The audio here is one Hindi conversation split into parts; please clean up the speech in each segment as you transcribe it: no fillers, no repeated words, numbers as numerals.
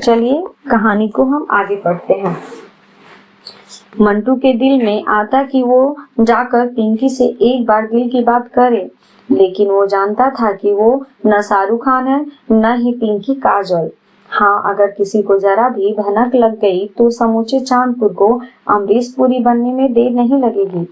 चलिए कहानी को हम आगे पढ़ते हैं। मंटू के दिल में आता कि वो जाकर पिंकी से एक बार दिल की बात करे, लेकिन वो जानता था कि वो न शाहरुख खान है न ही पिंकी काजल। हाँ, अगर किसी को जरा भी भनक लग गई तो समूचे चांदपुर को अमरीश पुरी बनने में देर नहीं लगेगी।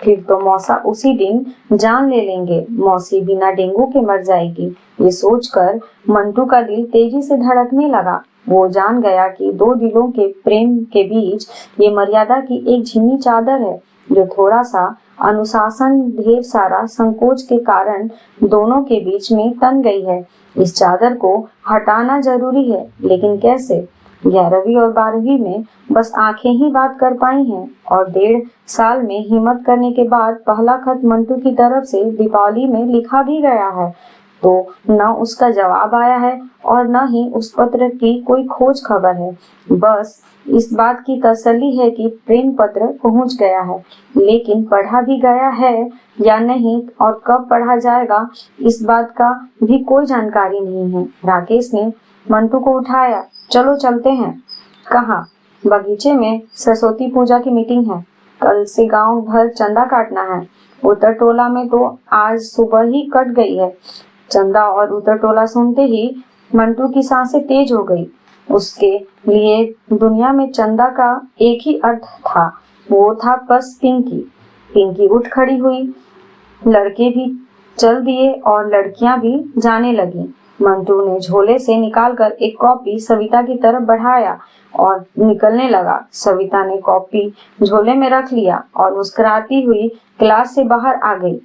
फिर तो मौसा उसी दिन जान ले लेंगे, मौसी बिना डेंगू के मर जाएगी। ये सोचकर मंटू का दिल तेजी से धड़कने लगा। वो जान गया कि दो दिलों के प्रेम के बीच ये मर्यादा की एक झिन्नी चादर है, जो थोड़ा सा अनुशासन, ढेर सारा संकोच के कारण दोनों के बीच में तन गई है। इस चादर को हटाना जरूरी है, लेकिन कैसे? 11वीं और 12वीं में बस आंखें ही बात कर पाई हैं, और 1.5 साल में हिम्मत करने के बाद पहला खत मंटू की तरफ से दीपावली में लिखा भी गया है, तो न उसका जवाब आया है और न ही उस पत्र की कोई खोज खबर है। बस इस बात की तसल्ली है कि प्रेम पत्र पहुंच गया है, लेकिन पढ़ा भी गया है या नहीं और कब पढ़ा जाएगा, इस बात का भी कोई जानकारी नहीं है। राकेश ने मंटू को उठाया। चलो चलते हैं। कहाँ? बगीचे में सरस्वती पूजा की मीटिंग है। कल से गांव भर चंदा काटना है। उत्तर टोला में तो आज सुबह ही कट गई है। चंदा और उत्तर टोला सुनते ही मंटू की सांसें तेज हो गई। उसके लिए दुनिया में चंदा का एक ही अर्थ था, वो था बस पिंकी। पिंकी उठ खड़ी हुई, लड़के भी चल दिए और लड़कियां भी जाने लगी। मंटू ने झोले से निकालकर एक कॉपी सविता की तरफ बढ़ाया और निकलने लगा। सविता ने कॉपी झोले में रख लिया और मुस्कुराती हुई क्लास से बाहर आ गई।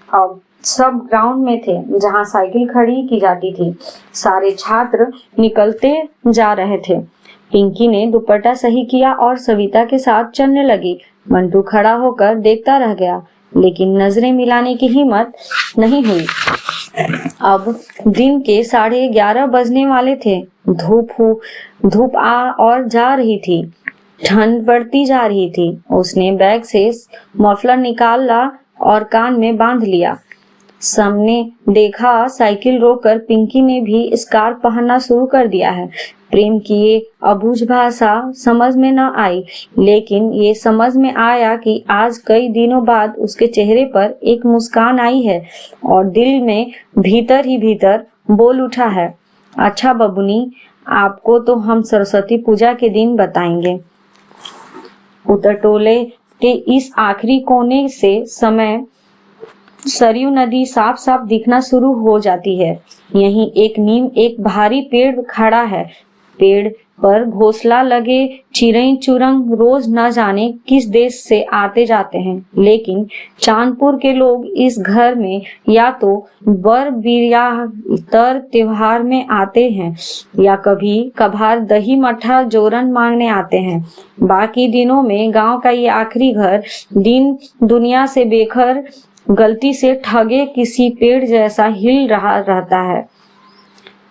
अब सब ग्राउंड में थे, जहां साइकिल खड़ी की जाती थी। सारे छात्र निकलते जा रहे थे। पिंकी ने दुपट्टा सही किया और सविता के साथ चलने लगी। मंटू खड़ा होकर देखता रह गया, लेकिन नजरें मिलाने की हिम्मत नहीं हुई। अब दिन के 11:30 बजने वाले थे। धूप आ और जा रही थी, ठंड बढ़ती जा रही थी। उसने बैग से मफलर निकाला और कान में बांध लिया। सामने देखा, साइकिल रोककर पिंकी ने भी स्कार्फ पहनना शुरू कर दिया है। प्रेम की ये अबूझ भाषा समझ में न आई, लेकिन ये समझ में आया कि आज कई दिनों बाद उसके चेहरे पर एक मुस्कान आई है और दिल में भीतर ही भीतर बोल उठा है, अच्छा बबुनी, आपको तो हम सरस्वती पूजा के दिन बताएंगे। उत्तर टोले के इस आखिरी कोने से समय सरयू नदी साफ साफ दिखना शुरू हो जाती है। यहीं एक भारी पेड़ खड़ा है। पेड़ पर घोंसला लगे चिरई चुरंग रोज न जाने किस देश से आते जाते हैं, लेकिन चांदपुर के लोग इस घर में या तो बर बियाह तर त्योहार में आते हैं या कभी कभार दही मट्ठा जोरन मांगने आते हैं। बाकी दिनों में गांव का ये आखिरी घर दिन दुनिया से बेखर गलती से ठगे किसी पेड़ जैसा हिल रहा रहता है।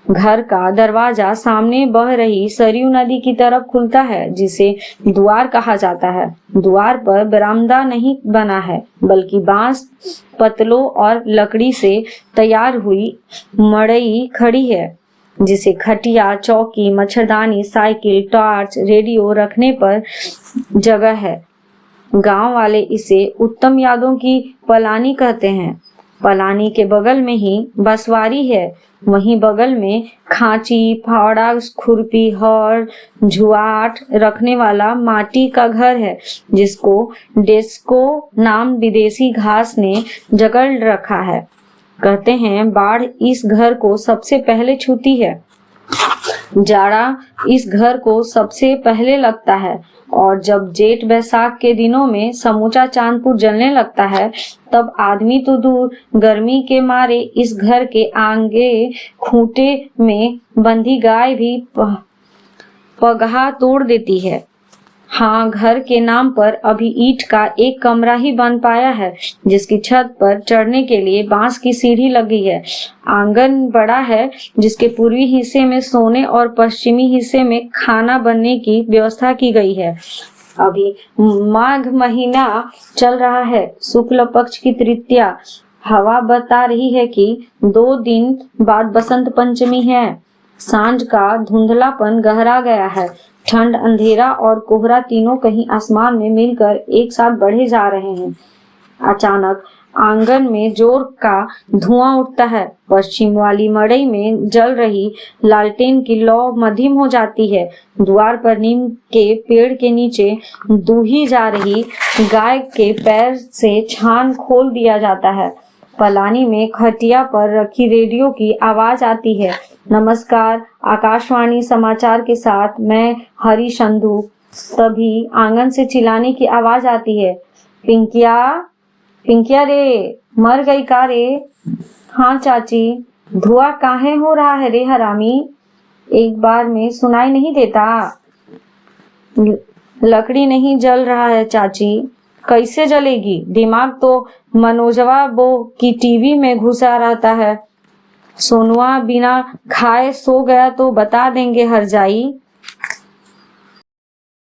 घर का दरवाजा सामने बह रही सरयू नदी की तरफ खुलता है, जिसे द्वार कहा जाता है। द्वार पर बरामदा नहीं बना है, बल्कि बांस, पतलों और लकड़ी से तैयार हुई मड़ई खड़ी है, जिसे खटिया, चौकी, मच्छरदानी, साइकिल, टॉर्च, रेडियो रखने पर जगह है। गांव वाले इसे उत्तम यादों की पलानी कहते हैं। पलानी के बगल में ही बसवारी है। वहीं बगल में खांची, फावड़ा, खुरपी, हर, जुआट रखने वाला माटी का घर है, जिसको डेस्को नाम विदेशी घास ने जकड़ रखा है। कहते हैं बाढ़ इस घर को सबसे पहले छूती है, जाड़ा इस घर को सबसे पहले लगता है, और जब जेठ बैसाख के दिनों में समूचा चांदपुर जलने लगता है, तब आदमी तो दूर, गर्मी के मारे इस घर के आगे खूंटे में बंधी गाय भी पगहा तोड़ देती है। हाँ, घर के नाम पर अभी ईंट का एक कमरा ही बन पाया है, जिसकी छत पर चढ़ने के लिए बांस की सीढ़ी लगी है। आंगन बड़ा है, जिसके पूर्वी हिस्से में सोने और पश्चिमी हिस्से में खाना बनने की व्यवस्था की गई है। अभी माघ महीना चल रहा है, शुक्ल पक्ष की तृतीया। हवा बता रही है कि 2 दिन बाद बसंत पंचमी है। सांझ का धुंधलापन गहरा गया है। ठंड, अंधेरा और कोहरा तीनों कहीं आसमान में मिलकर एक साथ बढ़े जा रहे हैं। अचानक आंगन में जोर का धुआं उठता है। पश्चिम वाली मड़ई में जल रही लालटेन की लौ मध्यम हो जाती है। द्वार पर नीम के पेड़ के नीचे दूही जा रही गाय के पैर से छान खोल दिया जाता है। पलानी में खटिया पर रखी रेडियो की आवाज आती है। नमस्कार, आकाशवाणी समाचार के साथ मैं हरी संधू। तभी आंगन से चिल्लाने की आवाज आती है। पिंकिया, पिंकिया रे, मर गई का रे? हाँ चाची। धुआं काहे हो रहा है रे हरामी? एक बार में सुनाई नहीं देता? लकड़ी नहीं जल रहा है चाची। कैसे जलेगी? दिमाग तो मनोजवा बो की टीवी में घुसा रहता है। सोनुआ बिना खाए सो गया तो बता देंगे हरजाई।